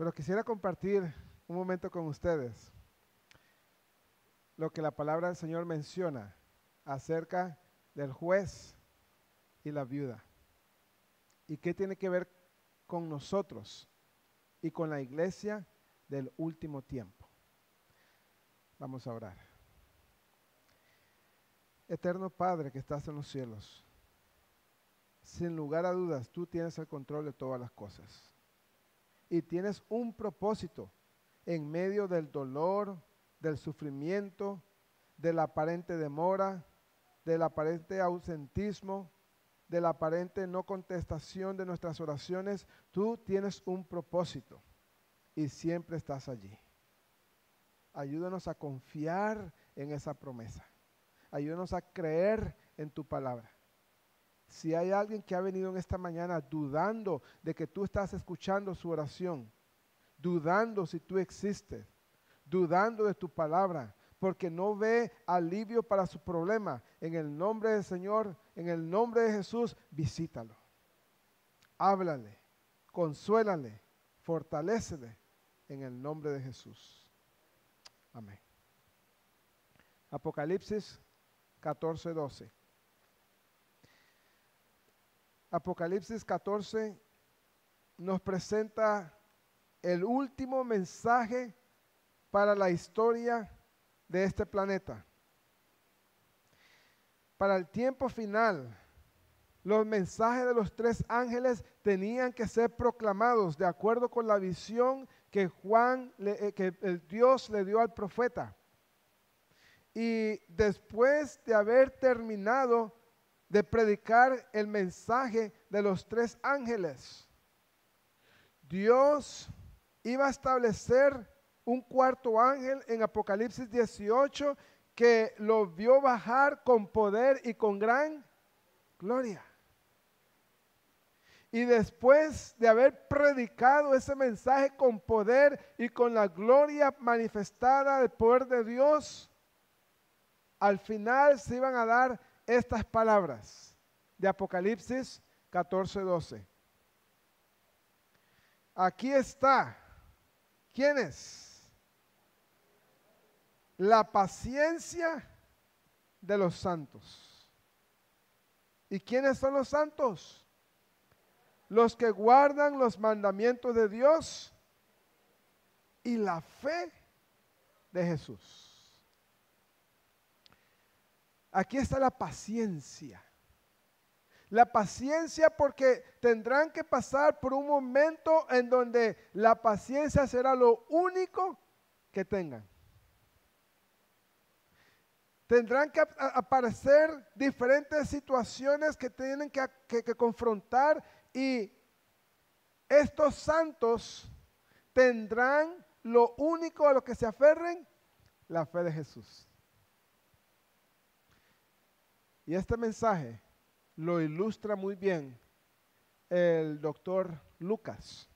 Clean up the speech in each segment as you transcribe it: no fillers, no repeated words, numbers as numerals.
Pero quisiera compartir un momento con ustedes lo que la palabra del Señor menciona acerca del juez y la viuda. ¿Y qué tiene que ver con nosotros y con la iglesia del último tiempo? Vamos a orar. Eterno Padre que estás en los cielos, sin lugar a dudas, tú tienes el control de todas las cosas. Y tienes un propósito en medio del dolor, del sufrimiento, de la aparente demora, del aparente ausentismo, de la aparente no contestación de nuestras oraciones. Tú tienes un propósito y siempre estás allí. Ayúdanos a confiar en esa promesa. Ayúdanos a creer en tu palabra. Si hay alguien que ha venido en esta mañana dudando de que tú estás escuchando su oración, dudando si tú existes, dudando de tu palabra, porque no ve alivio para su problema, en el nombre del Señor, en el nombre de Jesús, visítalo. Háblale, consuélale, fortalécele en el nombre de Jesús. Amén. Apocalipsis 14:12. Apocalipsis 14 nos presenta el último mensaje para la historia de este planeta. Para el tiempo final, los mensajes de los tres ángeles tenían que ser proclamados de acuerdo con la visión que el Dios le dio al profeta. Y después de haber terminado de predicar el mensaje de los tres ángeles, Dios iba a establecer un cuarto ángel en Apocalipsis 18 que lo vio bajar con poder y con gran gloria. Y después de haber predicado ese mensaje con poder y con la gloria manifestada del poder de Dios, al final se iban a dar estas palabras de Apocalipsis 14:12. Aquí está. ¿Quién es? La paciencia de los santos. ¿Y quiénes son los santos? Los que guardan los mandamientos de Dios y la fe de Jesús. Aquí está la paciencia. La paciencia, porque tendrán que pasar por un momento en donde la paciencia será lo único que tengan. Tendrán que aparecer diferentes situaciones que tienen que confrontar, y estos santos tendrán lo único a lo que se aferren, la fe de Jesús. Y este mensaje lo ilustra muy bien el doctor Lucas.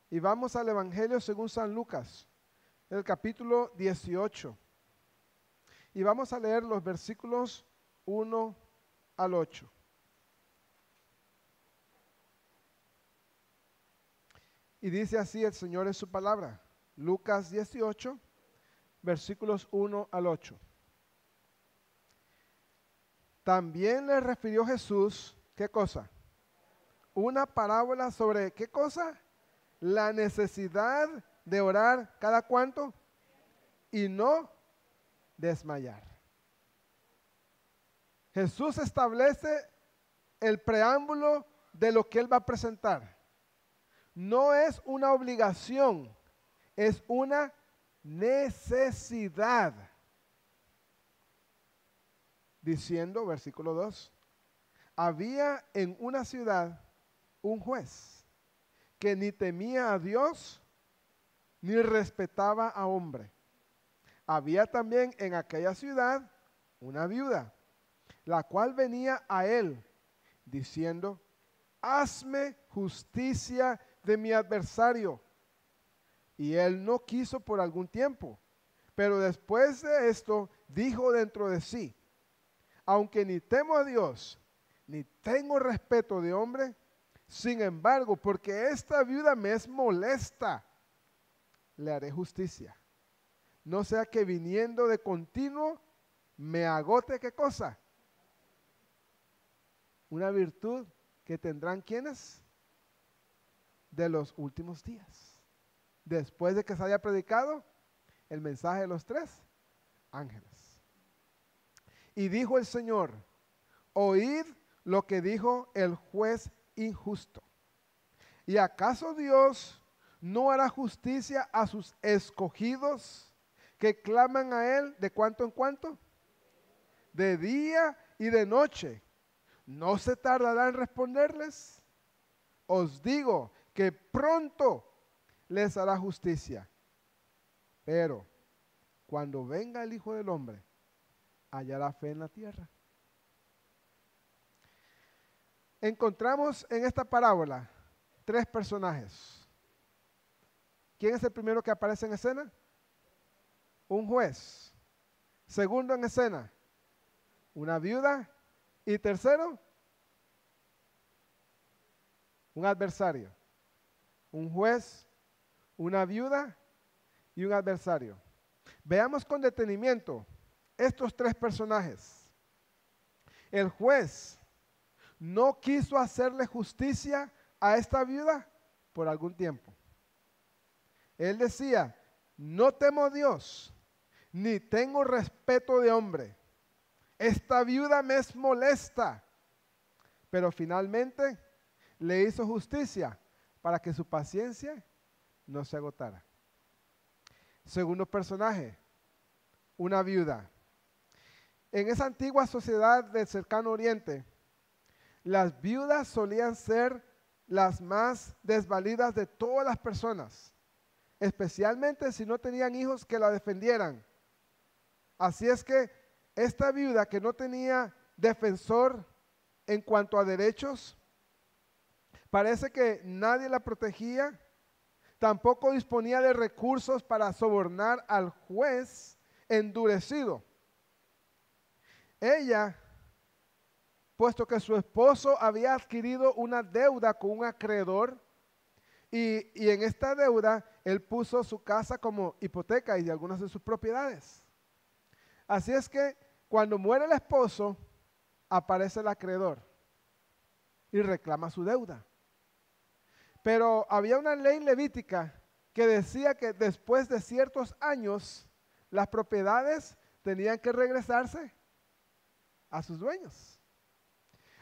Y vamos al Evangelio según San Lucas, el capítulo 18. Y vamos a leer los versículos 1 al 8. Y dice así el Señor en su palabra. Lucas 18, versículos 1 al 8. También le refirió Jesús, ¿qué cosa? Una parábola sobre, ¿qué cosa? La necesidad de orar cada cuánto y no desmayar. Jesús establece el preámbulo de lo que Él va a presentar. No es una obligación, es una necesidad. Diciendo, versículo 2, había en una ciudad un juez que ni temía a Dios ni respetaba a hombre. Había también en aquella ciudad una viuda, la cual venía a él diciendo, hazme justicia de mi adversario. Y él no quiso por algún tiempo, pero después de esto dijo dentro de sí, aunque ni temo a Dios, ni tengo respeto de hombre, Sin embargo, porque esta viuda me es molesta, le haré justicia. No sea que viniendo de continuo me agote, ¿qué cosa? Una virtud que tendrán ¿quiénes? De los últimos días. Después de que se haya predicado el mensaje de los 3 ángeles. Y dijo el Señor, oíd lo que dijo el juez injusto. ¿Y acaso Dios no hará justicia a sus escogidos que claman a Él de cuanto en cuanto? De día y de noche. ¿No se tardará en responderles? Os digo que pronto les hará justicia. Pero cuando venga el Hijo del Hombre, hallará fe en la tierra. Encontramos en esta parábola 3 personajes. ¿Quién es el primero que aparece en escena? Un juez. Segundo en escena, una viuda. Y tercero, un adversario. Un juez, una viuda y un adversario. Veamos con detenimiento estos 3 personajes. El juez no quiso hacerle justicia a esta viuda por algún tiempo. Él decía, no temo a Dios, ni tengo respeto de hombre. Esta viuda me es molesta. Pero finalmente le hizo justicia para que su paciencia no se agotara. Segundo personaje, una viuda. En esa antigua sociedad del cercano oriente, las viudas solían ser las más desvalidas de todas las personas, especialmente si no tenían hijos que la defendieran. Así es que esta viuda que no tenía defensor en cuanto a derechos, parece que nadie la protegía, tampoco disponía de recursos para sobornar al juez endurecido. Ella, puesto que su esposo había adquirido una deuda con un acreedor, y en esta deuda él puso su casa como hipoteca y algunas de sus propiedades. Así es que cuando muere el esposo, aparece el acreedor y reclama su deuda. Pero había una ley levítica que decía que después de ciertos años, las propiedades tenían que regresarse a sus dueños.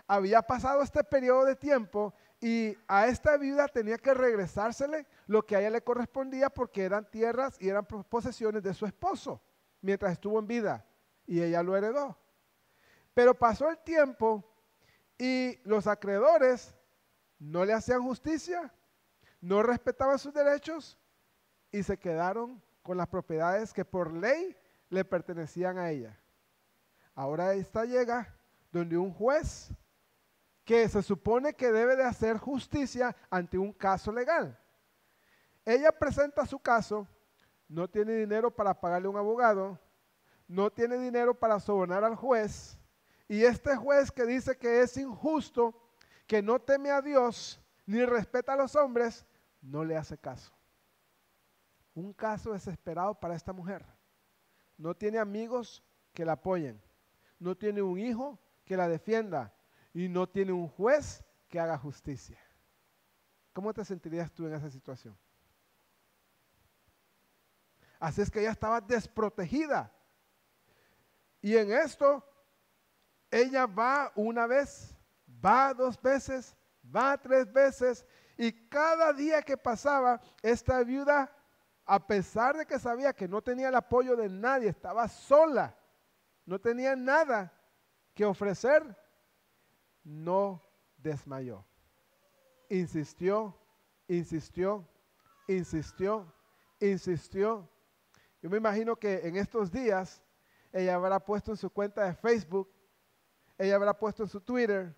Había pasado este periodo de tiempo y a esta viuda tenía que regresársele lo que a ella le correspondía porque eran tierras y eran posesiones de su esposo mientras estuvo en vida y ella lo heredó. Pero pasó el tiempo y los acreedores no le hacían justicia, no respetaban sus derechos y se quedaron con las propiedades que por ley le pertenecían a ella. Ahora esta llega donde un juez que se supone que debe de hacer justicia ante un caso legal. Ella presenta su caso, no tiene dinero para pagarle a un abogado, no tiene dinero para sobornar al juez, y este juez que dice que es injusto, que no teme a Dios, ni respeta a los hombres, no le hace caso. Un caso desesperado para esta mujer. No tiene amigos que la apoyen, no tiene un hijo que la defienda, y no tiene un juez que haga justicia. ¿Cómo te sentirías tú en esa situación? Así es que ella estaba desprotegida. Y en esto, ella va una vez, va 2 veces, va 3 veces, y cada día que pasaba, esta viuda, a pesar de que sabía que no tenía el apoyo de nadie, estaba sola, no tenía nada que ofrecer, no desmayó. Insistió, insistió, insistió, insistió. Yo me imagino que en estos días ella habrá puesto en su cuenta de Facebook, ella habrá puesto en su Twitter,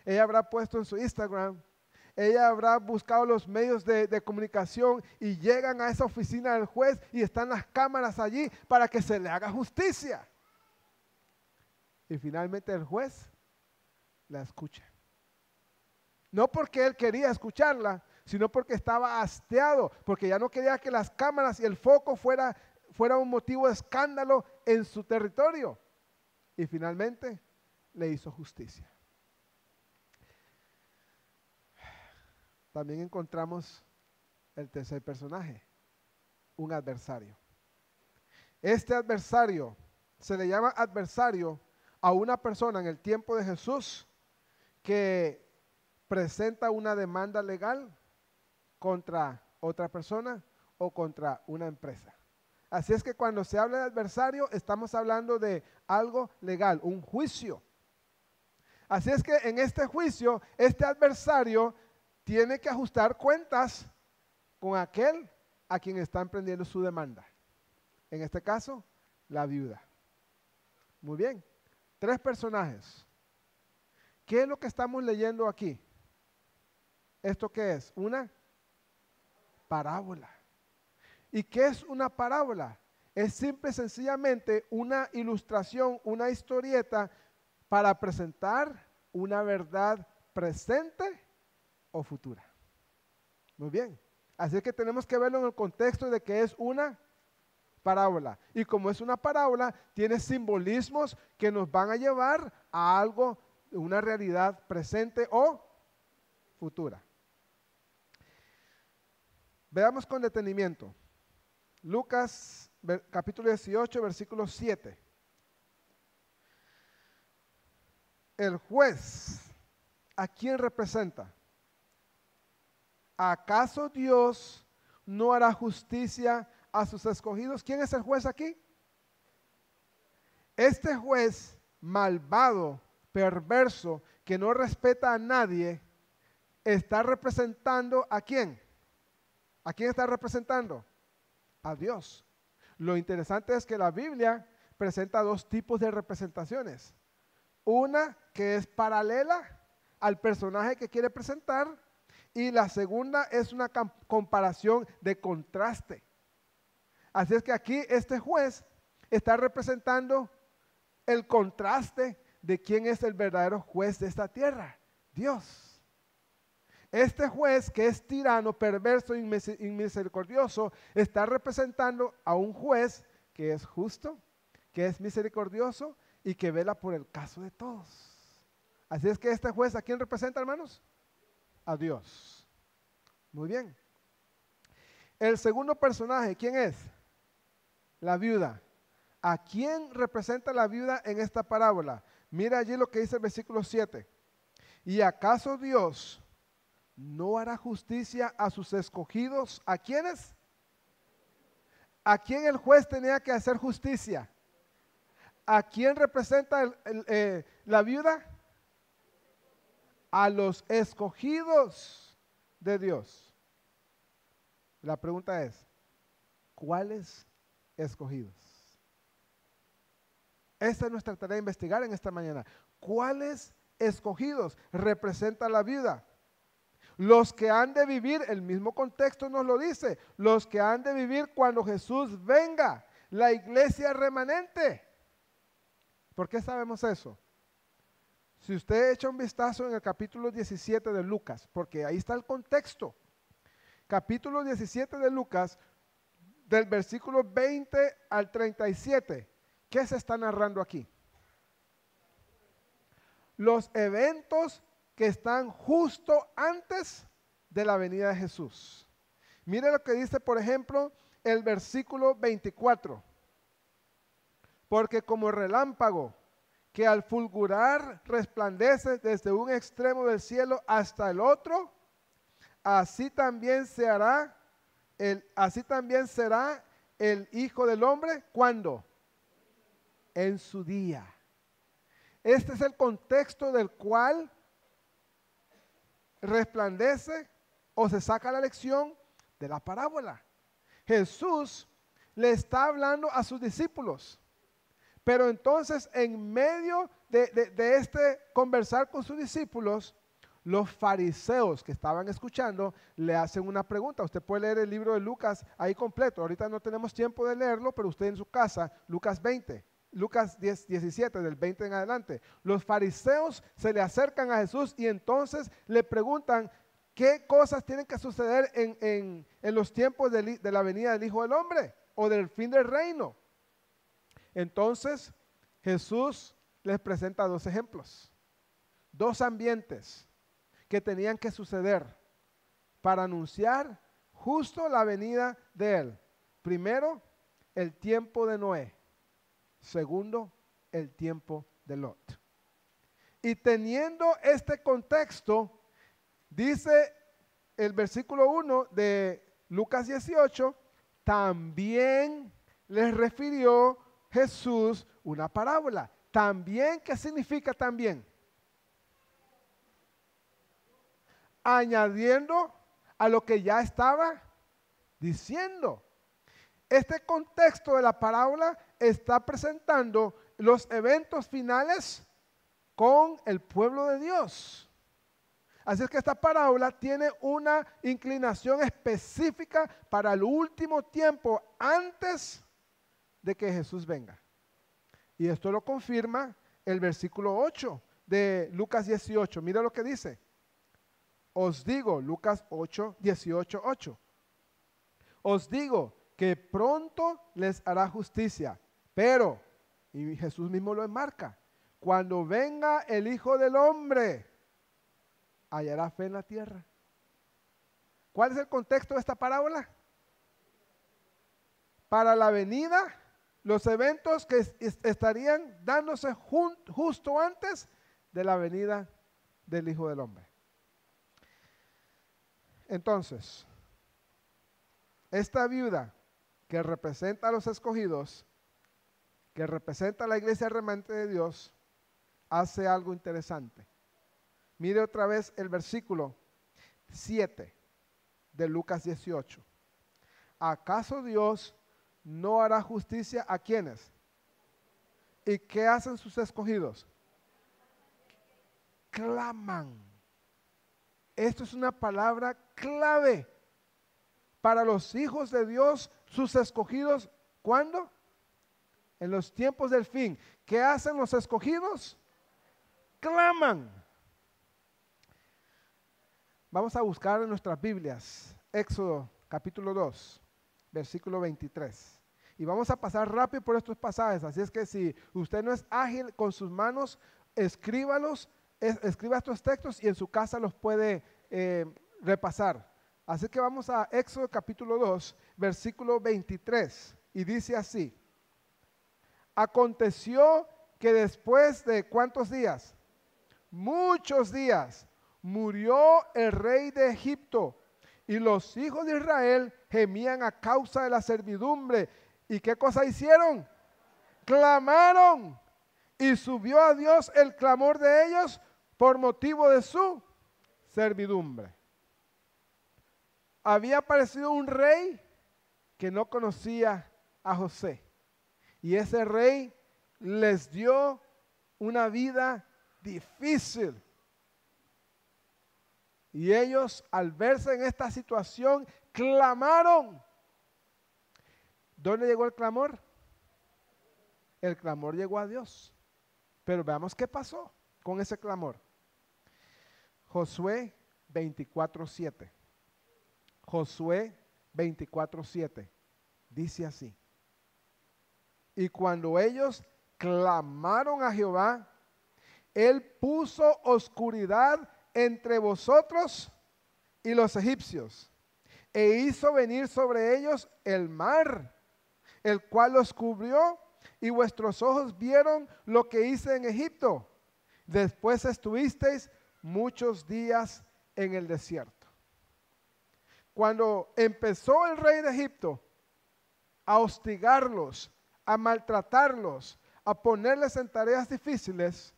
ella habrá puesto en su Instagram, ella habrá buscado los medios de comunicación y llegan a esa oficina del juez y están las cámaras allí para que se le haga justicia. Y finalmente el juez la escucha. No porque él quería escucharla, sino porque estaba hastiado, porque ya no quería que las cámaras y el foco fuera un motivo de escándalo en su territorio. Y finalmente le hizo justicia. También encontramos el tercer personaje, un adversario. Este adversario se le llama adversario a una persona en el tiempo de Jesús que presenta una demanda legal contra otra persona o contra una empresa. Así es que cuando se habla de adversario, estamos hablando de algo legal, un juicio. Así es que en este juicio, este adversario tiene que ajustar cuentas con aquel a quien está emprendiendo su demanda. En este caso, la viuda. Muy bien, 3 personajes. ¿Qué es lo que estamos leyendo aquí? ¿Esto qué es? Una parábola. ¿Y qué es una parábola? Es simple y sencillamente una ilustración, una historieta para presentar una verdad presente o futura. Muy bien. Así que tenemos que verlo en el contexto de que es una parábola. Y como es una parábola, tiene simbolismos que nos van a llevar a algo, una realidad presente o futura. Veamos con detenimiento. Lucas capítulo 18, versículo 7. El juez, ¿a quién representa? ¿Acaso Dios no hará justicia a sus escogidos? ¿Quién es el juez aquí? Este juez malvado, perverso, que no respeta a nadie, está representando ¿a quién? ¿A quién está representando? A Dios. Lo interesante es que la Biblia presenta 2 tipos de representaciones. Una que es paralela al personaje que quiere presentar y la segunda es una comparación de contraste. Así es que aquí este juez está representando el contraste de quién es el verdadero juez de esta tierra, Dios. Este juez que es tirano, perverso y misericordioso está representando a un juez que es justo, que es misericordioso y que vela por el caso de todos. Así es que este juez, ¿a quién representa, hermanos? A Dios. Muy bien. El segundo personaje, ¿quién es? La viuda. ¿A quién representa la viuda en esta parábola? Mira allí lo que dice el versículo 7. ¿Y acaso Dios no hará justicia a sus escogidos? ¿A quiénes? ¿A quién el juez tenía que hacer justicia? ¿A quién representa la viuda? A los escogidos de Dios. La pregunta es, ¿cuáles escogidos? Esta es nuestra tarea de investigar en esta mañana. ¿Cuáles escogidos representa la viuda? Los que han de vivir, el mismo contexto nos lo dice, los que han de vivir cuando Jesús venga, la iglesia remanente. ¿Por qué sabemos eso? Si usted echa un vistazo en el capítulo 17 de Lucas, porque ahí está el contexto. Capítulo 17 de Lucas, del versículo 20 al 37. ¿Qué se está narrando aquí? Los eventos que están justo antes de la venida de Jesús. Mire lo que dice, por ejemplo, el versículo 24. Porque como relámpago que al fulgurar resplandece desde un extremo del cielo hasta el otro, así también será el Hijo del Hombre. ¿Cuándo? En su día. Este es el contexto del cual resplandece o se saca la lección de la parábola. Jesús le está hablando a sus discípulos, pero entonces en medio de este conversar con sus discípulos, los fariseos que estaban escuchando le hacen una pregunta. Usted puede leer el libro de Lucas ahí completo. Ahorita no tenemos tiempo de leerlo, pero usted en su casa, Lucas 20, Lucas 10, 17, del 20 en adelante. Los fariseos se le acercan a Jesús y entonces le preguntan qué cosas tienen que suceder en los tiempos de la venida del Hijo del Hombre o del fin del reino. Entonces Jesús les presenta dos ejemplos, dos ambientes que tenían que suceder para anunciar justo la venida de Él. Primero, el tiempo de Noé. Segundo, el tiempo de Lot. Y teniendo este contexto, dice el versículo 1 de Lucas 18, también les refirió Jesús una parábola. También, ¿qué significa también? Añadiendo a lo que ya estaba diciendo. Este contexto de la parábola está presentando los eventos finales con el pueblo de Dios. Así es que esta parábola tiene una inclinación específica para el último tiempo antes de que Jesús venga. Y esto lo confirma el versículo 8 de Lucas 18. Mira lo que dice. Os digo, Lucas 8, 18, 8. Os digo que pronto les hará justicia, pero, y Jesús mismo lo enmarca, cuando venga el Hijo del Hombre, hallará fe en la tierra. ¿Cuál es el contexto de esta parábola? Para la venida, los eventos que estarían dándose justo antes de la venida del Hijo del Hombre. Entonces, esta viuda que representa a los escogidos, que representa a la iglesia remanente de Dios, hace algo interesante. Mire otra vez el versículo 7 de Lucas 18. ¿Acaso Dios no hará justicia a quienes? ¿Y qué hacen sus escogidos? Claman. Esto es una palabra clave para los hijos de Dios, sus escogidos. ¿Cuándo? En los tiempos del fin. ¿Qué hacen los escogidos? Claman. Vamos a buscar en nuestras Biblias Éxodo capítulo 2, versículo 23. Y vamos a pasar rápido por estos pasajes. Así es que si usted no es ágil con sus manos, escriba estos textos y en su casa los puede repasar. Así que vamos a Éxodo capítulo 2, versículo 23. Y dice así. Aconteció que después de ¿cuántos días? Muchos días. Murió el rey de Egipto y los hijos de Israel gemían a causa de la servidumbre. ¿Y qué cosa hicieron? Clamaron. Y subió a Dios el clamor de ellos por motivo de su servidumbre. Había aparecido un rey que no conocía a José. Y ese rey les dio una vida difícil. Y ellos, al verse en esta situación, clamaron. ¿Dónde llegó el clamor? El clamor llegó a Dios. Pero veamos qué pasó con ese clamor. Josué 24:7. Josué 24:7. Dice así. Y cuando ellos clamaron a Jehová, Él puso oscuridad entre vosotros y los egipcios, e hizo venir sobre ellos el mar, el cual los cubrió, y vuestros ojos vieron lo que hice en Egipto. Después estuvisteis muchos días en el desierto. Cuando empezó el rey de Egipto a hostigarlos, a maltratarlos, a ponerles en tareas difíciles,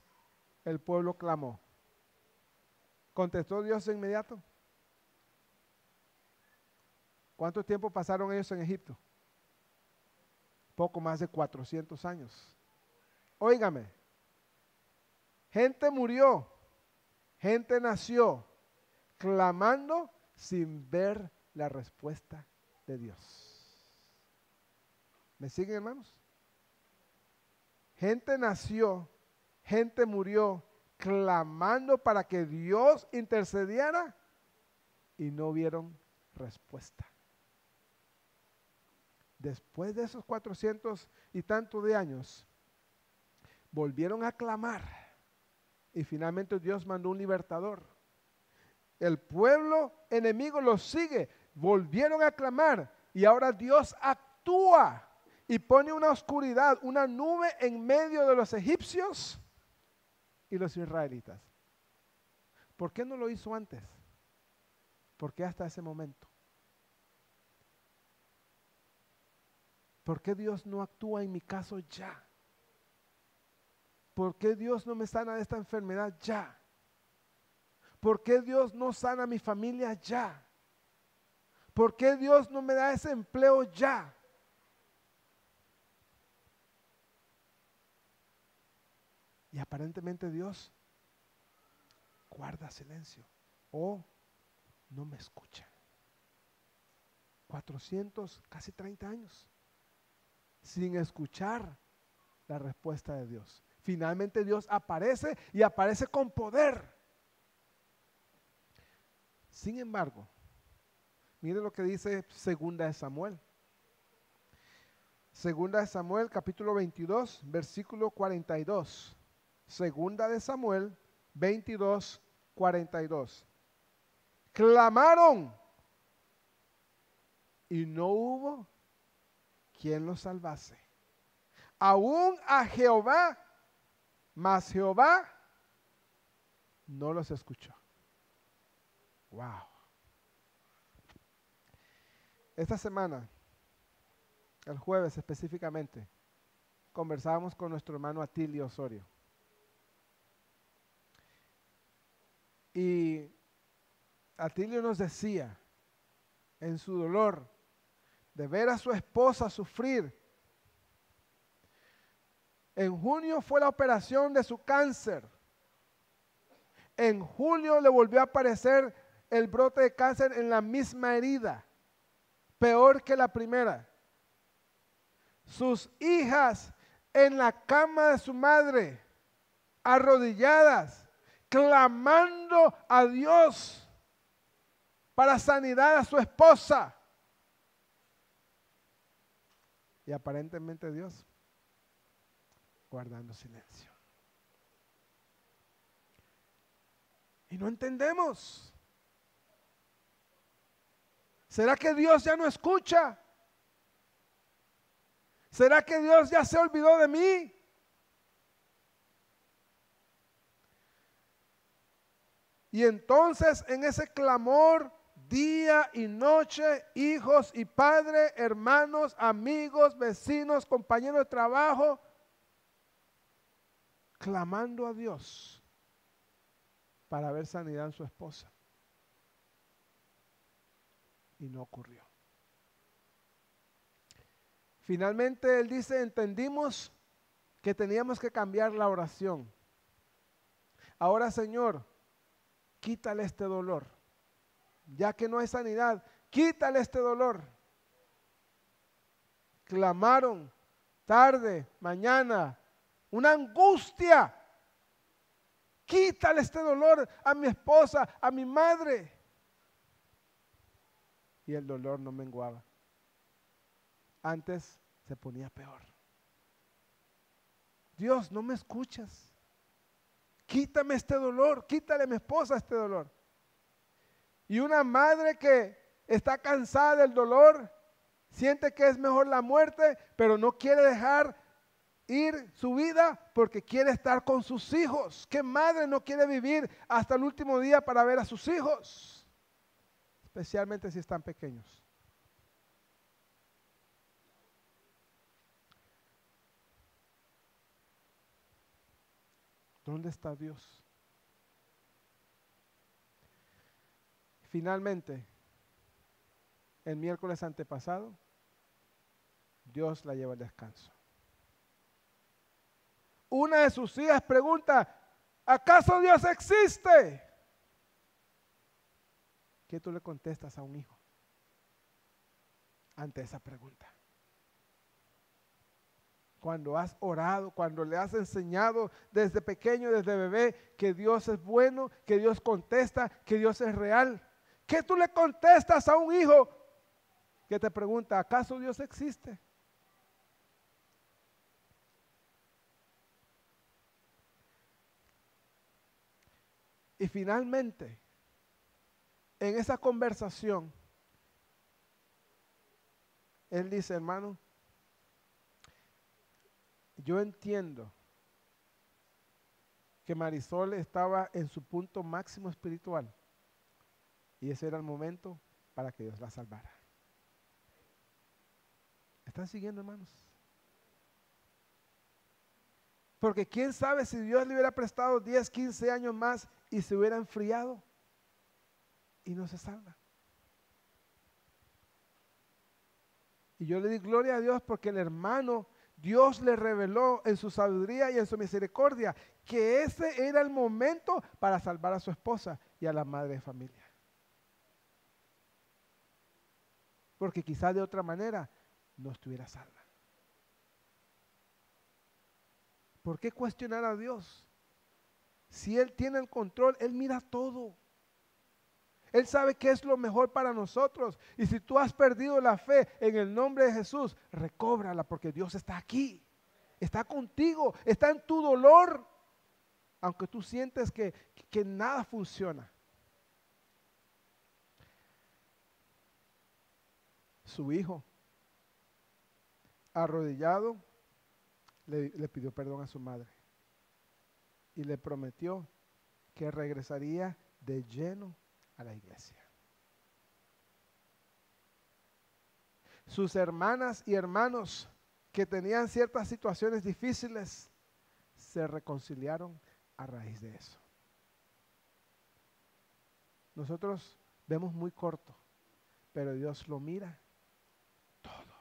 el pueblo clamó. ¿Contestó Dios de inmediato? ¿Cuánto tiempo pasaron ellos en Egipto? Poco más de 400 años. Óigame, gente murió, gente nació, clamando sin ver la respuesta de Dios. ¿Me siguen, hermanos? Gente nació, gente murió, clamando para que Dios intercediera y no vieron respuesta. Después de esos 400 y tantos de años, volvieron a clamar y finalmente Dios mandó un libertador. El pueblo enemigo los sigue, volvieron a clamar y ahora Dios actúa y pone una oscuridad, una nube en medio de los egipcios y los israelitas. ¿Por qué no lo hizo antes? ¿Por qué hasta ese momento? ¿Por qué Dios no actúa en mi caso ya? ¿Por qué Dios no me sana de esta enfermedad ya? ¿Por qué Dios no sana a mi familia ya? ¿Por qué Dios no me da ese empleo ya? Y aparentemente Dios guarda silencio o no me escucha. 400, casi 30 años sin escuchar la respuesta de Dios. Finalmente Dios aparece y aparece con poder. Sin embargo, mire lo que dice Segunda de Samuel. Segunda de Samuel, capítulo 22, versículo 42. Segunda de Samuel, 22, 42. Clamaron y no hubo quien los salvase. Aún a Jehová, mas Jehová no los escuchó. Wow. Esta semana, el jueves específicamente, conversábamos con nuestro hermano Atilio Osorio. Y Atilio nos decía, en su dolor, de ver a su esposa sufrir. En junio fue la operación de su cáncer. En julio le volvió a aparecer el brote de cáncer en la misma herida, peor que la primera. Sus hijas en la cama de su madre, arrodilladas, clamando a Dios para sanidad a su esposa. Y aparentemente Dios guardando silencio. Y no entendemos. ¿Será que Dios ya no escucha? ¿Será que Dios ya se olvidó de mí? Y entonces en ese clamor, día y noche, hijos y padres, hermanos, amigos, vecinos, compañeros de trabajo, clamando a Dios para ver sanidad en su esposa. Y no ocurrió. Finalmente él dice, entendimos que teníamos que cambiar la oración. Ahora, Señor, quítale este dolor. Ya que no hay sanidad, quítale este dolor. Clamaron tarde, mañana, una angustia. Quítale este dolor a mi esposa, a mi madre. Y el dolor no menguaba. Antes se ponía peor. Dios, no me escuchas. Quítame este dolor, quítale a mi esposa este dolor. Y una madre que está cansada del dolor, siente que es mejor la muerte, pero no quiere dejar ir su vida porque quiere estar con sus hijos. ¿Qué madre no quiere vivir hasta el último día para ver a sus hijos? Especialmente si están pequeños. ¿Dónde está Dios? Finalmente, el miércoles antepasado, Dios la lleva al descanso. Una de sus hijas pregunta, ¿acaso Dios existe? ¿Qué tú le contestas a un hijo ante esa pregunta? Cuando has orado, cuando le has enseñado desde pequeño, desde bebé, que Dios es bueno, que Dios contesta, que Dios es real. ¿Qué tú le contestas a un hijo que te pregunta, ¿acaso Dios existe? Y finalmente, en esa conversación, él dice, hermano, yo entiendo que Marisol estaba en su punto máximo espiritual y ese era el momento para que Dios la salvara. ¿Están siguiendo, hermanos? Porque quién sabe si Dios le hubiera prestado 10, 15 años más y se hubiera enfriado y no se salva. Y yo le di gloria a Dios porque el hermano, Dios le reveló en su sabiduría y en su misericordia que ese era el momento para salvar a su esposa y a la madre de familia. Porque quizás de otra manera no estuviera salva. ¿Por qué cuestionar a Dios? Si Él tiene el control, Él mira todo. Él sabe qué es lo mejor para nosotros. Y si tú has perdido la fe en el nombre de Jesús, recóbrala porque Dios está aquí. Está contigo, está en tu dolor. Aunque tú sientes que nada funciona. Su hijo, arrodillado, le pidió perdón a su madre. Y le prometió que regresaría de lleno a la iglesia. Sus hermanas y hermanos que tenían ciertas situaciones difíciles se reconciliaron a raíz de eso. Nosotros vemos muy corto, pero Dios lo mira todo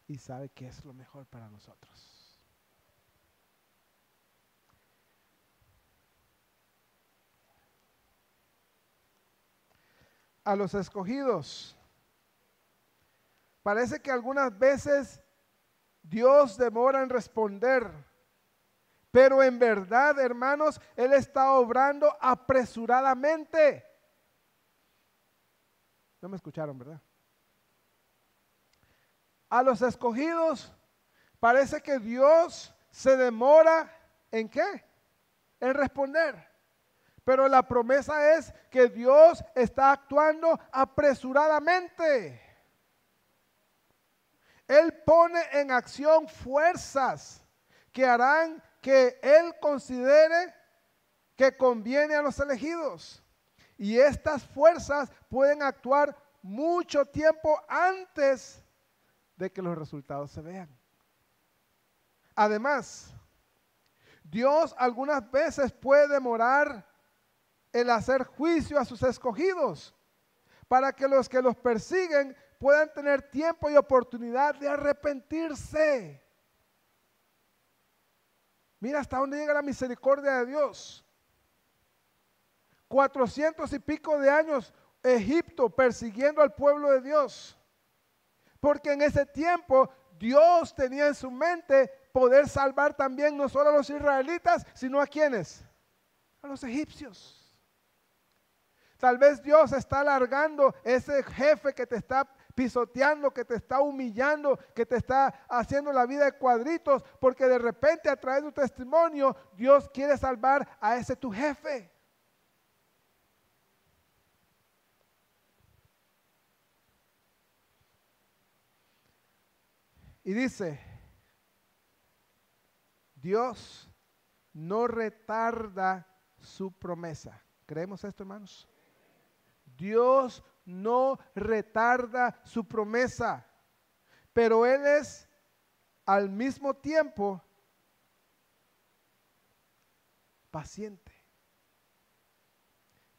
y sabe qué es lo mejor para nosotros. A los escogidos, parece que algunas veces Dios demora en responder, pero en verdad, hermanos, Él está obrando apresuradamente. No me escucharon, ¿verdad? A los escogidos, parece que Dios se demora ¿en qué? En responder. Pero la promesa es que Dios está actuando apresuradamente. Él pone en acción fuerzas que harán que Él considere que conviene a los elegidos. Y estas fuerzas pueden actuar mucho tiempo antes de que los resultados se vean. Además, Dios algunas veces puede demorar el hacer juicio a sus escogidos para que los persiguen puedan tener tiempo y oportunidad de arrepentirse. Mira hasta dónde llega la misericordia de Dios. 400 y pico de años Egipto persiguiendo al pueblo de Dios, porque en ese tiempo Dios tenía en su mente poder salvar también no solo a los israelitas, sino a ¿quiénes? A los egipcios. Tal vez Dios está alargando ese jefe que te está pisoteando, que te está humillando, que te está haciendo la vida de cuadritos, porque de repente a través de tu testimonio Dios quiere salvar a ese tu jefe. Y dice, Dios no retarda su promesa. ¿Creemos esto, hermanos? Dios no retarda su promesa, pero Él es al mismo tiempo paciente.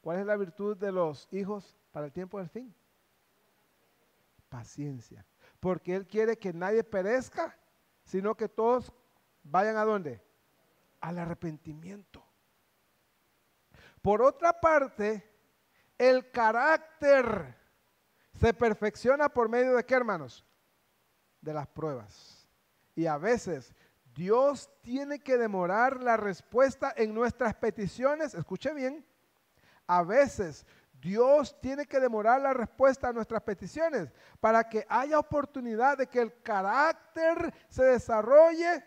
¿Cuál es la virtud de los hijos para el tiempo del fin? Paciencia. Porque Él quiere que nadie perezca, sino que todos vayan ¿a dónde? Al arrepentimiento. Por otra parte, el carácter se perfecciona por medio de ¿qué, hermanos? De las pruebas. Y a veces Dios tiene que demorar la respuesta en nuestras peticiones. Escuche bien. A veces Dios tiene que demorar la respuesta a nuestras peticiones para que haya oportunidad de que el carácter se desarrolle.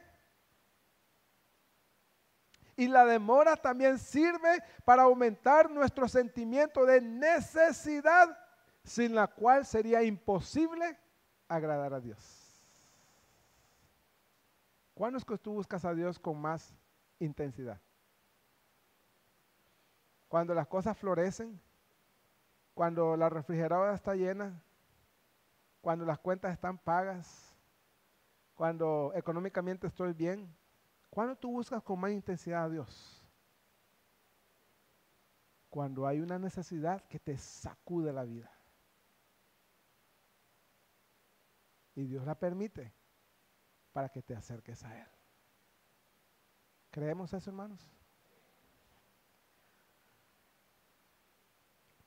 Y la demora también sirve para aumentar nuestro sentimiento de necesidad, sin la cual sería imposible agradar a Dios. ¿Cuándo es que tú buscas a Dios con más intensidad? Cuando las cosas florecen, cuando la refrigeradora está llena, cuando las cuentas están pagas, cuando económicamente estoy bien. ¿Cuándo tú buscas con más intensidad a Dios? Cuando hay una necesidad que te sacude la vida. Y Dios la permite para que te acerques a Él. ¿Creemos eso, hermanos?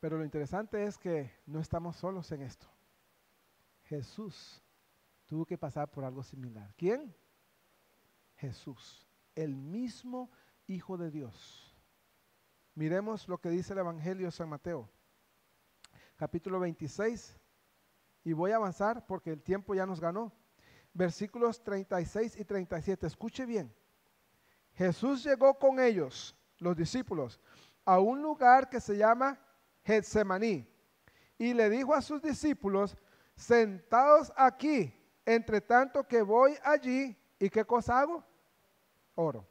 Pero lo interesante es que no estamos solos en esto. Jesús tuvo que pasar por algo similar. ¿Quién? Jesús, el mismo Hijo de Dios. Miremos lo que dice el Evangelio de San Mateo, capítulo 26, y voy a avanzar porque el tiempo ya nos ganó. Versículos 36 y 37, escuche bien. Jesús llegó con ellos, los discípulos, a un lugar que se llama Getsemaní, y le dijo a sus discípulos: sentados aquí, entre tanto que voy allí, ¿y qué cosa hago? Oro.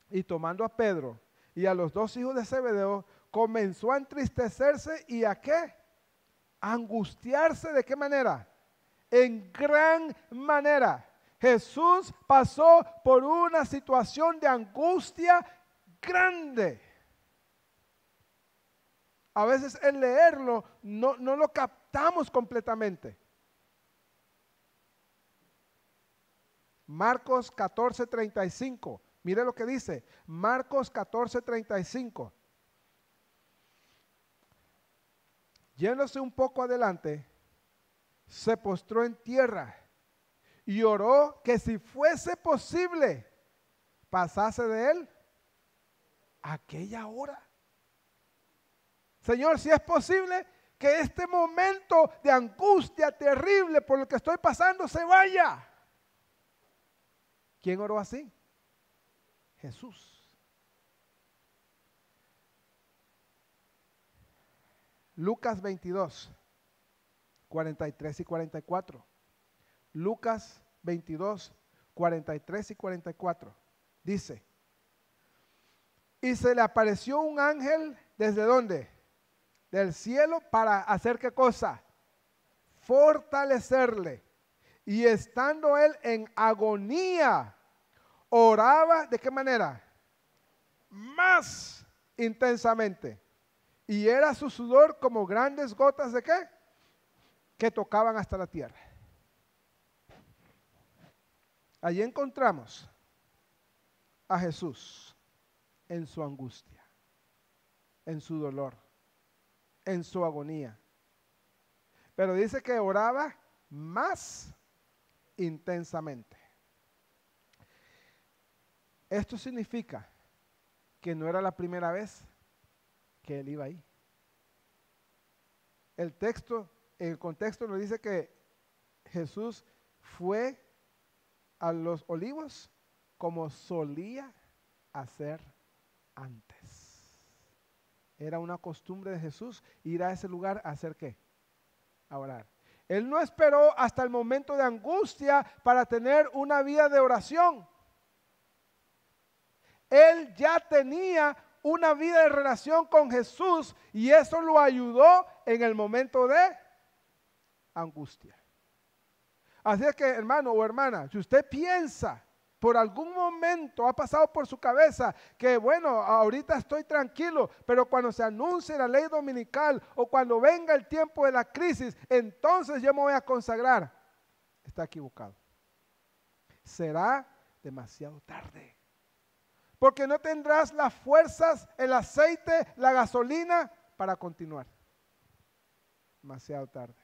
Y tomando a Pedro y a los dos hijos de Zebedeo, comenzó a entristecerse y ¿a qué? A angustiarse. ¿De qué manera? En gran manera. Jesús pasó por una situación de angustia grande. A veces el leerlo no lo captamos completamente. Marcos 14:35. Mire lo que dice. Marcos 14:35. Yéndose un poco adelante, se postró en tierra y oró que si fuese posible, pasase de él aquella hora. Señor, si es posible que este momento de angustia terrible por el que estoy pasando se vaya. ¿Quién oró así? Jesús. Lucas 22, 43 y 44. Lucas 22, 43 y 44. Dice: y se le apareció un ángel, ¿desde dónde? Del cielo, para hacer ¿qué cosa? Fortalecerle. Y estando él en agonía, oraba, ¿de qué manera? Más intensamente. Y era su sudor como grandes gotas ¿de qué? Que tocaban hasta la tierra. Allí encontramos a Jesús en su angustia, en su dolor, en su agonía. Pero dice que oraba más intensamente. Esto significa que no era la primera vez que él iba ahí. El contexto nos dice que Jesús fue a los Olivos como solía hacer antes. Era una costumbre de Jesús ir a ese lugar a hacer ¿qué? A orar. Él no esperó hasta el momento de angustia para tener una vida de oración. Él ya tenía una vida de relación con Jesús y eso lo ayudó en el momento de angustia. Así es que, hermano o hermana, si usted piensa por algún momento ha pasado por su cabeza que bueno, ahorita estoy tranquilo, pero cuando se anuncie la ley dominical o cuando venga el tiempo de la crisis, entonces yo me voy a consagrar, está equivocado. Será demasiado tarde. Porque no tendrás las fuerzas, el aceite, la gasolina para continuar. Demasiado tarde.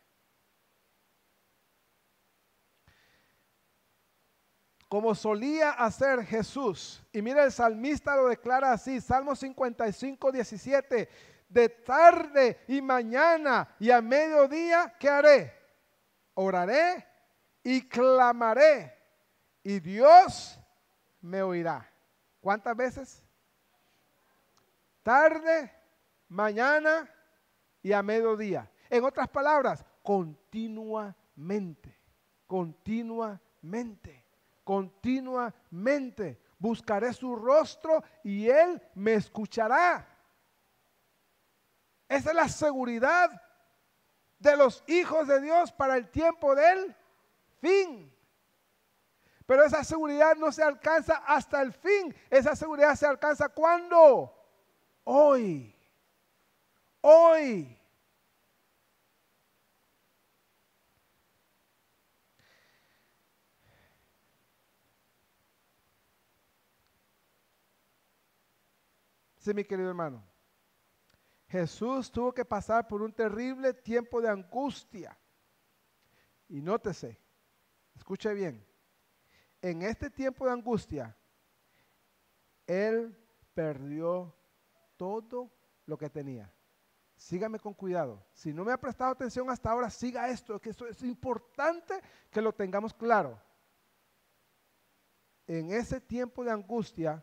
como solía hacer Jesús. Y mira, el salmista lo declara así, Salmo 55, 17. De tarde y mañana y a mediodía, ¿qué haré? Oraré y clamaré, y Dios me oirá. ¿Cuántas veces? Tarde, mañana y a mediodía. En otras palabras, continuamente, continuamente, continuamente. Buscaré su rostro y Él me escuchará. Esa es la seguridad de los hijos de Dios para el tiempo del fin. Pero esa seguridad no se alcanza hasta el fin. Esa seguridad se alcanza ¿cuándo? Hoy. Hoy. Sí, mi querido hermano. Jesús tuvo que pasar por un terrible tiempo de angustia. Y nótese, escuche bien, en este tiempo de angustia, Él perdió todo lo que tenía. Sígame con cuidado. Si no me ha prestado atención hasta ahora, siga esto, que esto es importante que lo tengamos claro. En ese tiempo de angustia,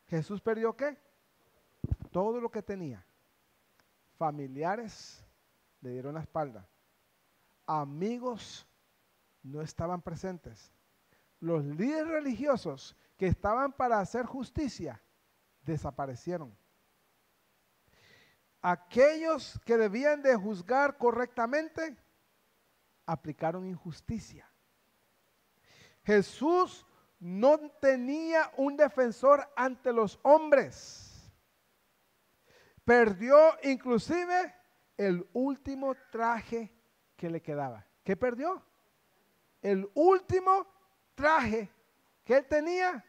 Jesús perdió ¿qué? Todo lo que tenía. Familiares le dieron la espalda. Amigos no estaban presentes. Los líderes religiosos que estaban para hacer justicia desaparecieron. Aquellos que debían de juzgar correctamente aplicaron injusticia. Jesús no tenía un defensor ante los hombres. Perdió inclusive el último traje que le quedaba. ¿Qué perdió? El último traje que él tenía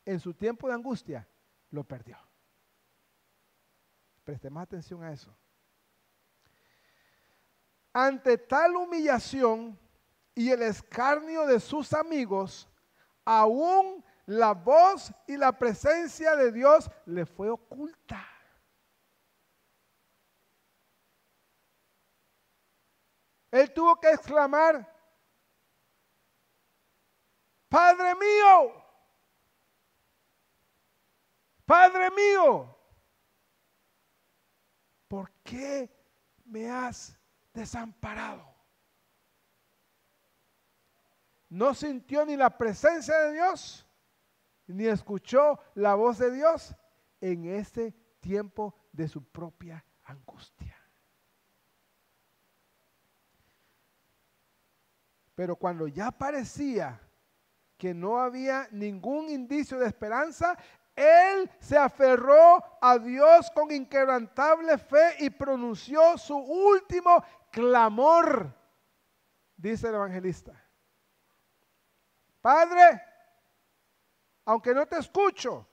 en su tiempo de angustia, lo perdió. Prestemos atención a eso. Ante tal humillación y el escarnio de sus amigos, aún la voz y la presencia de Dios le fue oculta. Él tuvo que exclamar: Padre mío, Padre mío, ¿por qué me has desamparado? No sintió ni la presencia de Dios, ni escuchó la voz de Dios en ese tiempo de su propia angustia. Pero cuando ya parecía que no había ningún indicio de esperanza, él se aferró a Dios con inquebrantable fe y pronunció su último clamor, dice el evangelista. Padre, aunque no te escucho,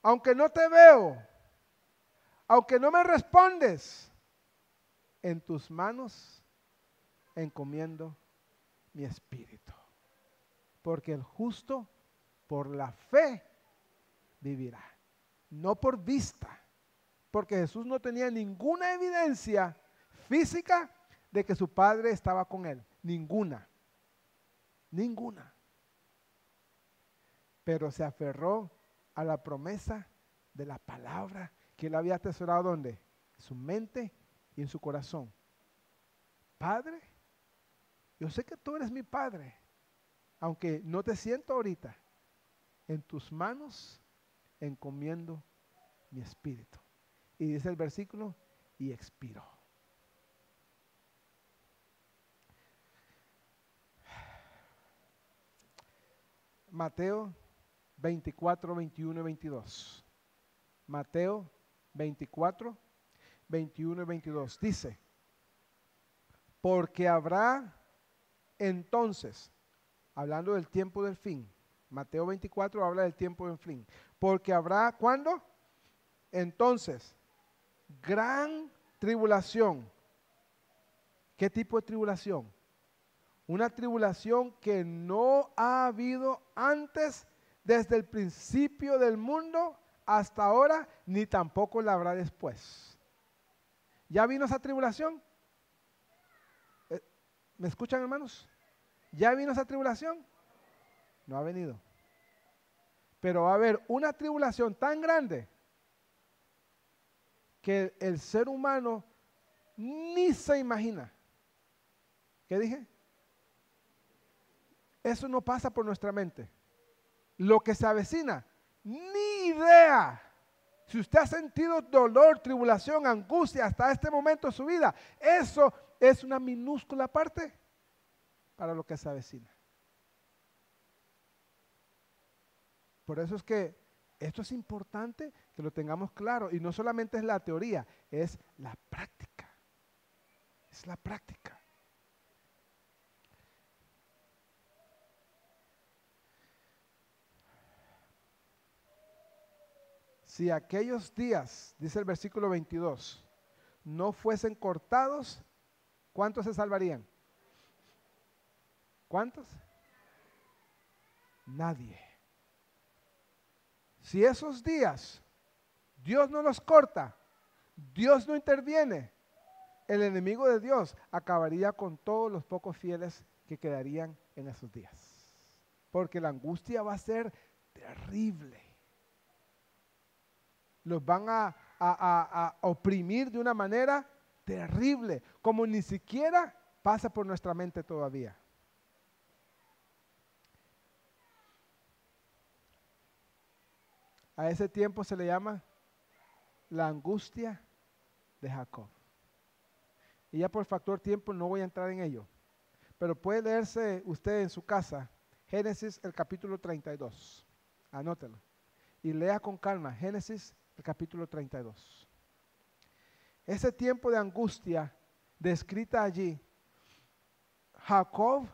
aunque no te veo, aunque no me respondes, en tus manos encomiendo mi espíritu. Porque el justo por la fe vivirá, no por vista. Porque Jesús no tenía ninguna evidencia física de que su padre estaba con él. Ninguna. Ninguna. Pero se aferró a la promesa de la palabra que él había atesorado ¿dónde? En su mente y en su corazón. Padre, yo sé que tú eres mi padre, aunque no te siento ahorita. En tus manos encomiendo mi espíritu. Y dice el versículo, y expiró. Mateo 24, 21 y 22. Mateo 24, 21 y 22. Dice, porque habrá entonces, hablando del tiempo del fin, Mateo 24 habla del tiempo del fin, porque habrá, ¿cuándo? Entonces, gran tribulación. ¿Qué tipo de tribulación? Una tribulación que no ha habido antes desde el principio del mundo hasta ahora, ni tampoco la habrá después. ¿Ya vino esa tribulación? ¿Me escuchan, hermanos? ¿Ya vino esa tribulación? No ha venido. Pero va a haber una tribulación tan grande que el ser humano ni se imagina. ¿Qué dije? Eso no pasa por nuestra mente. Lo que se avecina, ni idea. Si usted ha sentido dolor, tribulación, angustia hasta este momento de su vida, eso es una minúscula parte para lo que se avecina. Por eso es que esto es importante que lo tengamos claro. Y no solamente es la teoría, es la práctica. Es la práctica. Si aquellos días, dice el versículo 22, no fuesen cortados, ¿cuántos se salvarían? ¿Cuántos? Nadie. Si esos días Dios no los corta, Dios no interviene, el enemigo de Dios acabaría con todos los pocos fieles que quedarían en esos días. Porque la angustia va a ser terrible. Los van a oprimir de una manera terrible, como ni siquiera pasa por nuestra mente todavía. A ese tiempo se le llama la angustia de Jacob. Y ya por factor tiempo no voy a entrar en ello. Pero puede leerse usted en su casa Génesis el capítulo 32. Anótelo. Y lea con calma Génesis el capítulo 32. Ese tiempo de angustia descrita allí, Jacob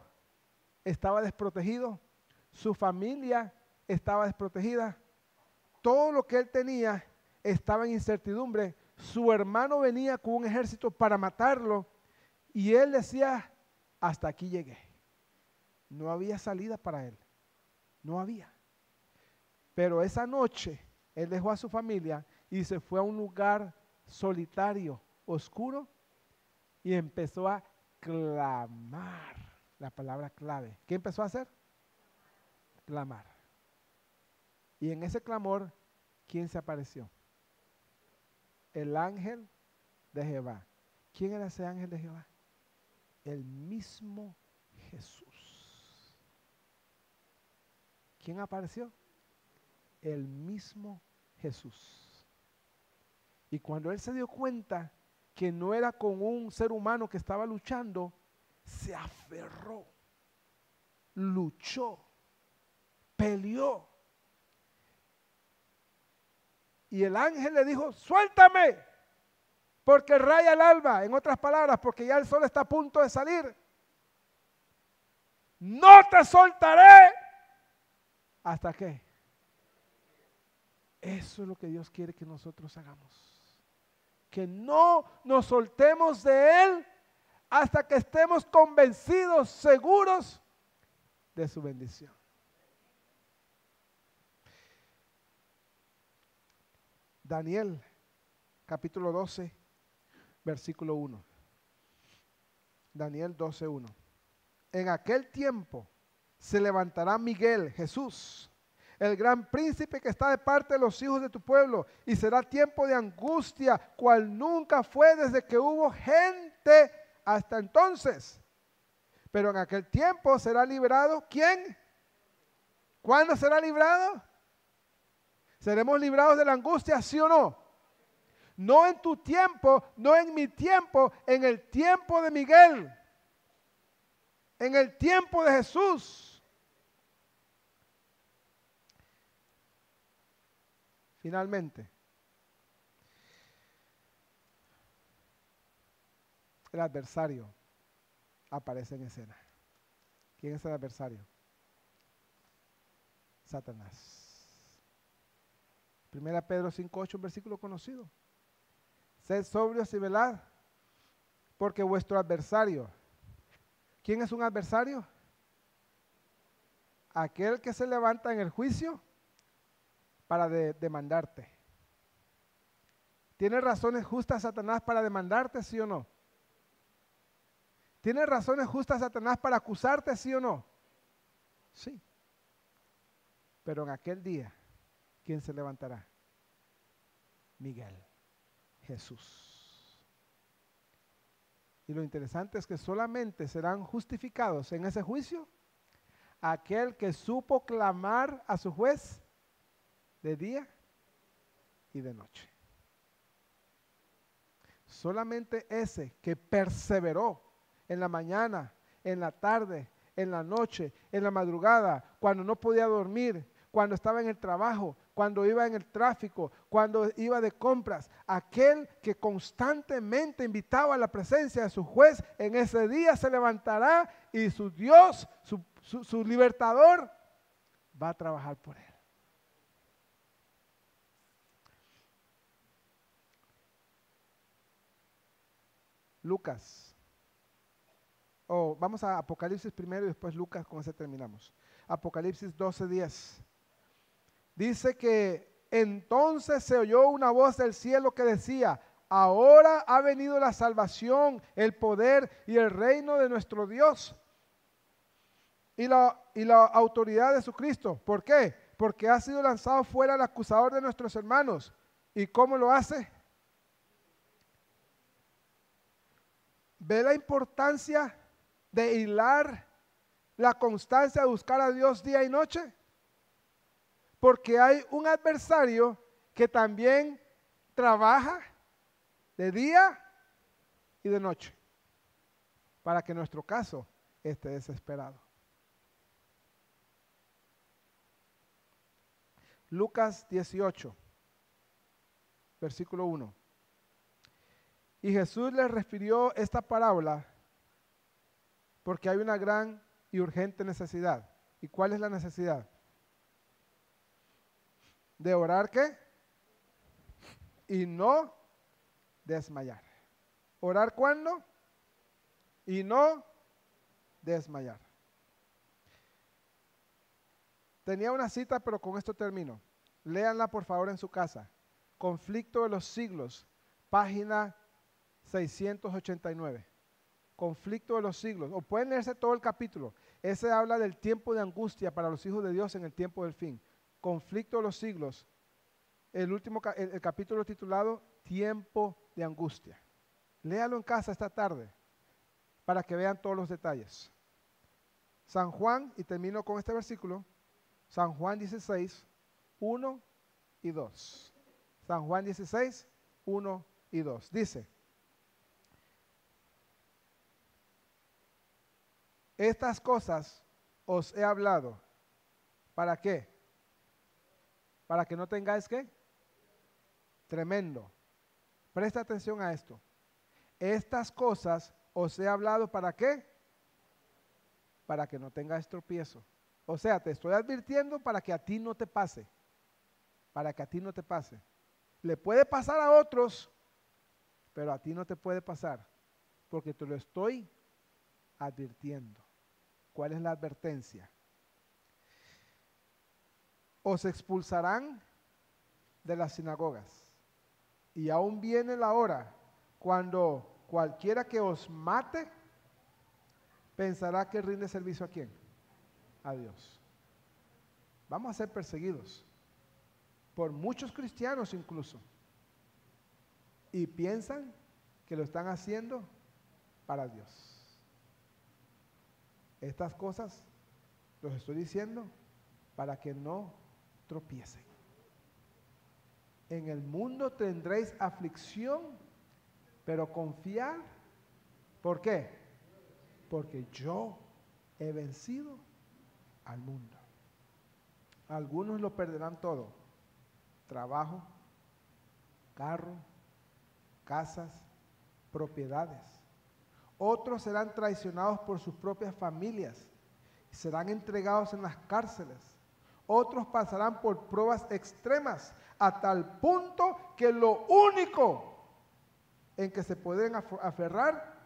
estaba desprotegido, su familia estaba desprotegida, todo lo que él tenía estaba en incertidumbre. Su hermano venía con un ejército para matarlo y él decía, hasta aquí llegué. No había salida para él, no había. Pero esa noche él dejó a su familia y se fue a un lugar solitario, oscuro, y empezó a clamar. La palabra clave. ¿Qué empezó a hacer? Clamar. Y en ese clamor, ¿quién se apareció? El ángel de Jehová. ¿Quién era ese ángel de Jehová? El mismo Jesús. ¿Quién apareció? El mismo Jesús. Y cuando él se dio cuenta que no era con un ser humano que estaba luchando, se aferró, luchó, peleó. Y el ángel le dijo, suéltame, porque raya el alba. En otras palabras, porque ya el sol está a punto de salir. No te soltaré. ¿Hasta qué? Eso es lo que Dios quiere que nosotros hagamos. Que no nos soltemos de Él hasta que estemos convencidos, seguros de su bendición. Daniel, capítulo 12, versículo 1. Daniel 12:1. En aquel tiempo se levantará Miguel, Jesús, el gran príncipe que está de parte de los hijos de tu pueblo, y será tiempo de angustia, cual nunca fue desde que hubo gente hasta entonces. Pero en aquel tiempo será liberado, ¿quién? ¿Cuándo será librado? ¿Seremos librados de la angustia, sí o no? No en tu tiempo, no en mi tiempo, en el tiempo de Miguel, en el tiempo de Jesús. Finalmente, el adversario aparece en escena. ¿Quién es el adversario? Satanás. 1 Pedro 5:8, un versículo conocido. Sed sobrios y velad, porque vuestro adversario, ¿Quién es un adversario? Aquel que se levanta en el juicio para demandarte. ¿Tiene razones justas Satanás para demandarte, sí o no? ¿Tiene razones justas Satanás para acusarte, sí o no? Sí. Pero en aquel día, ¿quién se levantará? Miguel, Jesús. Y lo interesante es que solamente serán justificados en ese juicio aquel que supo clamar a su juez de día y de noche. Solamente ese que perseveró en la mañana, en la tarde, en la noche, en la madrugada, cuando no podía dormir, cuando estaba en el trabajo, cuando iba en el tráfico, cuando iba de compras, aquel que constantemente invitaba a la presencia de su juez, en ese día se levantará y su Dios, su libertador, va a trabajar por él. Lucas. Vamos a Apocalipsis primero y después Lucas, con ese terminamos. Apocalipsis 12:10. Dice que entonces se oyó una voz del cielo que decía: ahora ha venido la salvación, el poder y el reino de nuestro Dios y la autoridad de su Cristo. ¿Por qué? Porque ha sido lanzado fuera el acusador de nuestros hermanos. ¿Y cómo lo hace? ¿Ve la importancia de hilar la constancia de buscar a Dios día y noche? Porque hay un adversario que también trabaja de día y de noche para que nuestro caso esté desesperado. Lucas 18, versículo 1. Y Jesús les refirió esta parábola porque hay una gran y urgente necesidad. ¿Y cuál es la necesidad? De orar, ¿qué? Y no desmayar. ¿Orar cuándo? Y no desmayar. Tenía una cita, pero con esto termino. Léanla por favor en su casa. Conflicto de los siglos, página 689. Conflicto de los siglos. O pueden leerse todo el capítulo. Ese habla del tiempo de angustia para los hijos de Dios en el tiempo del fin. Conflicto de los siglos. El capítulo titulado Tiempo de angustia. Léalo en casa esta tarde para que vean todos los detalles. San Juan, y termino con este versículo, San Juan 16, 1 y 2. San Juan 16, 1 y 2. Dice: estas cosas os he hablado. ¿Para qué? Para que no tengáis ¿qué? Tremendo. Presta atención a esto. Estas cosas os he hablado ¿para qué? Para que no tengáis tropiezo. O sea, te estoy advirtiendo para que a ti no te pase. Para que a ti no te pase. Le puede pasar a otros, pero a ti no te puede pasar, porque te lo estoy advirtiendo. ¿Cuál es la advertencia? Os expulsarán de las sinagogas, y aún viene la hora cuando cualquiera que os mate pensará que rinde servicio ¿a quién? A Dios. Vamos a ser perseguidos por muchos cristianos incluso, y piensan que lo están haciendo para Dios. Estas cosas los estoy diciendo para que no tropiecen. En el mundo tendréis aflicción, pero confiad. ¿Por qué? Porque yo he vencido al mundo. Algunos lo perderán todo: trabajo, carro, casas, propiedades. Otros serán traicionados por sus propias familias y serán entregados en las cárceles. Otros pasarán por pruebas extremas a tal punto que lo único en que se pueden aferrar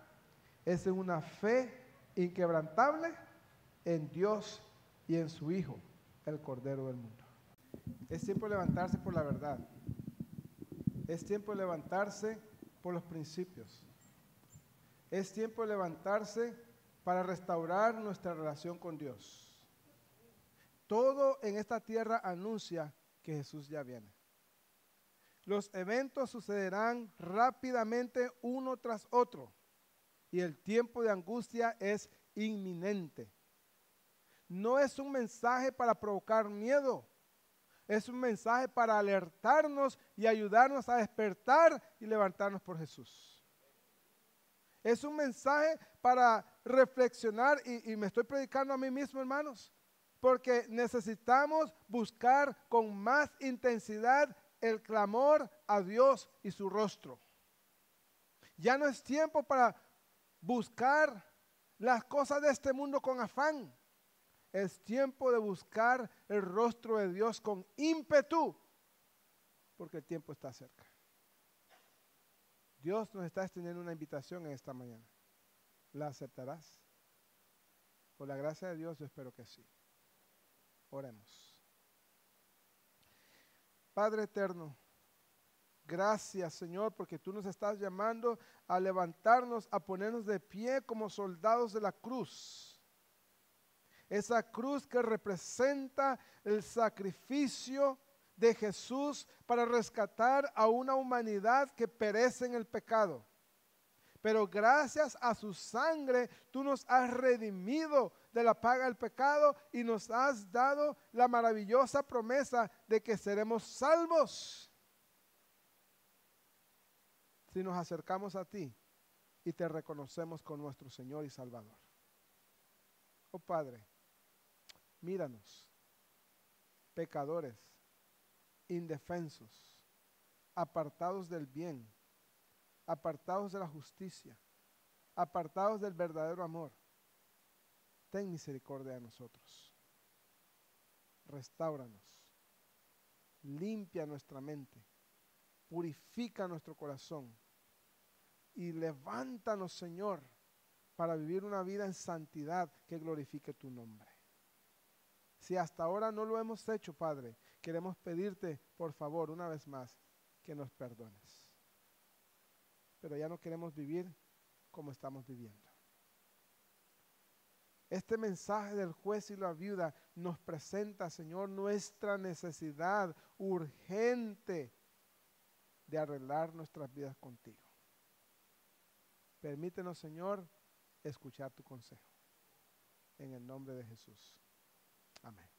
es en una fe inquebrantable en Dios y en su Hijo, el Cordero del mundo. Es tiempo de levantarse por la verdad. Es tiempo de levantarse por los principios. Es tiempo de levantarse para restaurar nuestra relación con Dios. Todo en esta tierra anuncia que Jesús ya viene. Los eventos sucederán rápidamente uno tras otro y el tiempo de angustia es inminente. No es un mensaje para provocar miedo, es un mensaje para alertarnos y ayudarnos a despertar y levantarnos por Jesús. Es un mensaje para reflexionar y me estoy predicando a mí mismo, hermanos, porque necesitamos buscar con más intensidad el clamor a Dios y su rostro. Ya no es tiempo para buscar las cosas de este mundo con afán. Es tiempo de buscar el rostro de Dios con ímpetu, porque el tiempo está cerca. Dios nos está extendiendo una invitación en esta mañana. ¿La aceptarás? Por la gracia de Dios, yo espero que sí. Oremos. Padre eterno, gracias, Señor, porque tú nos estás llamando a levantarnos, a ponernos de pie como soldados de la cruz. Esa cruz que representa el sacrificio de Jesús para rescatar a una humanidad que perece en el pecado. Pero gracias a su sangre, tú nos has redimido de la paga del pecado y nos has dado la maravillosa promesa de que seremos salvos si nos acercamos a ti y te reconocemos como nuestro Señor y Salvador. Oh Padre, míranos, pecadores, indefensos, apartados del bien, apartados de la justicia, apartados del verdadero amor. Ten misericordia de nosotros. Restáuranos. Limpia nuestra mente. Purifica nuestro corazón. Y levántanos, Señor, para vivir una vida en santidad que glorifique tu nombre. Si hasta ahora no lo hemos hecho, Padre, queremos pedirte, por favor, una vez más, que nos perdones. Pero ya no queremos vivir como estamos viviendo. Este mensaje del juez y la viuda nos presenta, Señor, nuestra necesidad urgente de arreglar nuestras vidas contigo. Permítenos, Señor, escuchar tu consejo. En el nombre de Jesús. Amén.